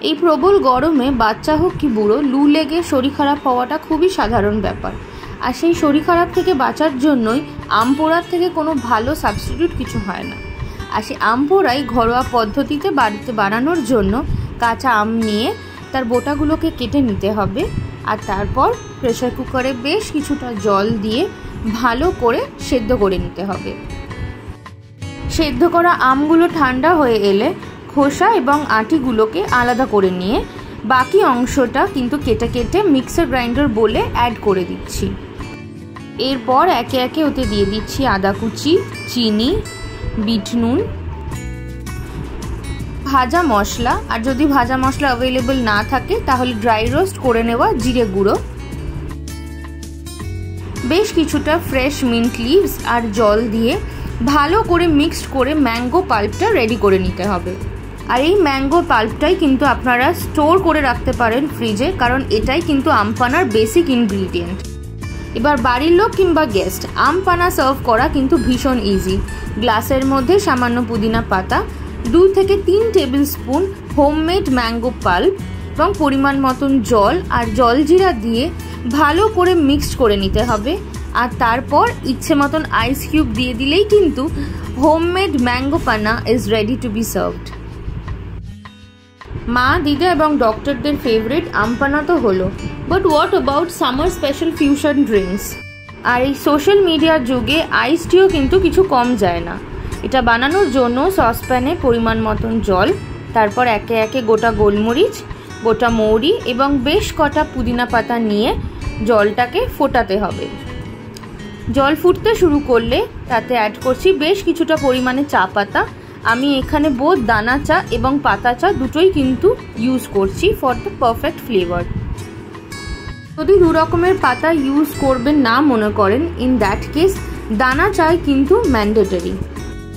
এই প্রবল গরমে বাচ্চা হোক কি বুড়ো লু লেগে শরীর খারাপ হওয়াটা খুবই সাধারণ ব্যাপার। আর সেই শরীর খারাপ থেকে বাঁচার জন্যই আম পোড়ার থেকে কোনো ভালো সাবস্টিটিউট কিছু হয় না। আর সেই আম পোড়াই ঘরোয়া পদ্ধতিতে বাড়িতে বানানোর জন্য কাঁচা আম নিয়ে তার বোটাগুলোকে কেটে নিতে হবে। আর তারপর প্রেসার কুকারে বেশ কিছুটা জল দিয়ে ভালো করে সেদ্ধ করে নিতে হবে। সেদ্ধ করা আমগুলো ঠান্ডা হয়ে এলে খোসা এবং আটিগুলোকে আলাদা করে নিয়ে বাকি অংশটা কিন্তু কেটে কেটে মিক্সার গ্রাইন্ডার বলে অ্যাড করে দিচ্ছি। এরপর একে একে ওতে দিয়ে দিচ্ছি আদা কুচি, চিনি, বিট নুন, ভাজা মশলা, আর যদি ভাজা মশলা অ্যাভেলেবল না থাকে তাহলে ড্রাই রোস্ট করে নেওয়া জিরে গুঁড়ো, বেশ কিছুটা ফ্রেশ মিন্ট লিভস আর জল দিয়ে ভালো করে মিক্সড করে ম্যাঙ্গো পাল্পটা রেডি করে নিতে হবে। আর এই ম্যাঙ্গো পাল্পটাই কিন্তু আপনারা স্টোর করে রাখতে পারেন ফ্রিজে, কারণ এটাই কিন্তু আমপানার বেসিক ইনগ্রিডিয়েন্ট। এবার বাড়ির লোক কিংবা গেস্ট আম পানা সার্ভ করা কিন্তু ভীষণ ইজি। গ্লাসের মধ্যে সামান্য পুদিনা পাতা, 2 থেকে 3 table spoon homemade mango pulp এবং পরিমাণ মতন জল আর জলজিরা দিয়ে ভালো করে মিক্সড করে নিতে হবে। আর তারপর ইচ্ছে মতন আইস কিউব দিয়ে দিলেই কিন্তু homemade mango pana is ready to be served. মা, দিদা এবং ডক্টরদের ফেভারিট আম পানা তো হলো, but what about summer special fusion drinks? আর এই সোশ্যাল মিডিয়ার যুগে আইস টিও কিন্তু কিছু কম যায় না। এটা বানানোর জন্য সসপ্যানে পরিমাণ মতন জল, তারপর একে একে গোটা গোলমরিচ, গোটা মৌরি এবং বেশ কটা পুদিনা পাতা নিয়ে জলটাকে ফোটাতে হবে। জল ফুটতে শুরু করলে তাতে অ্যাড করছি বেশ কিছুটা পরিমাণে চা পাতা। আমি এখানে বোধ দানা চা এবং পাতা চা দুটোই কিন্তু ইউজ করছি ফর দ্য পারফেক্ট ফ্লেভার। যদি 2 রকমের পাতা ইউজ করবেন না মনে করেন, ইন দ্যাট কেস দানা চাই কিন্তু ম্যান্ডেটরি।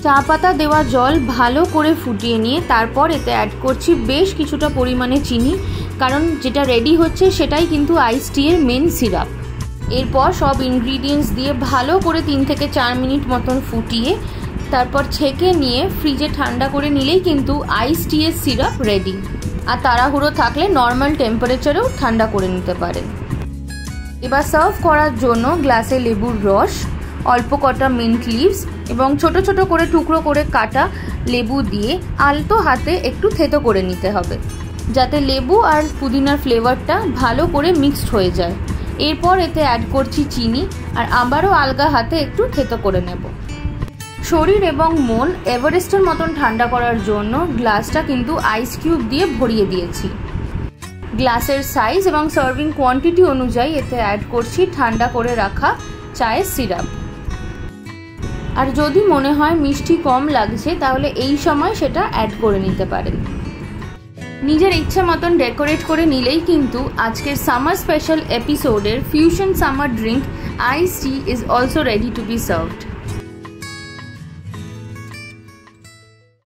চা পাতা দেওয়া জল ভালো করে ফুটিয়ে নিয়ে তারপর এতে অ্যাড করছি বেশ কিছুটা পরিমাণে চিনি, কারণ যেটা রেডি হচ্ছে সেটাই কিন্তু আইস টি এর মেন সিরাপ। এরপর সব ইনগ্রিডিয়েন্টস দিয়ে ভালো করে 3 থেকে 4 মিনিট মতন ফুটিয়ে তারপর ছেঁকে নিয়ে ফ্রিজে ঠান্ডা করে নিলেই কিন্তু আইস টি এর সিরাপ রেডি। আর তাড়াহুড়ো থাকলে নর্মাল টেম্পারেচারেও ঠান্ডা করে নিতে পারেন। এবার সার্ভ করার জন্য গ্লাসে লেবুর রস, অল্প কটা মিন্ট লিভস এবং ছোট ছোট করে টুকরো করে কাটা লেবু দিয়ে আলতো হাতে একটু থেতো করে নিতে হবে, যাতে লেবু আর পুদিনার ফ্লেভারটা ভালো করে মিক্সড হয়ে যায়। এরপর এতে অ্যাড করছি চিনি আর আবারও আলগা হাতে একটু থেতো করে নেব। শরীর এবং মন এভারেস্টের মতন ঠান্ডা করার জন্য গ্লাসটা কিন্তু আইস কিউব দিয়ে ভরিয়ে দিয়েছি। গ্লাসের সাইজ এবং সার্ভিং কোয়ান্টিটি অনুযায়ী এতে অ্যাড করছি ঠান্ডা করে রাখা চায়ের সিরাপ। আর যদি মনে হয় মিষ্টি কম লাগছে তাহলে এই সময় সেটা অ্যাড করে নিতে পারেন। নিজের ইচ্ছা মতন ডেকোরেট করে নিলেই কিন্তু আজকের সামার স্পেশাল এপিসোডের fusion summer drink ice tea is also ready to be served.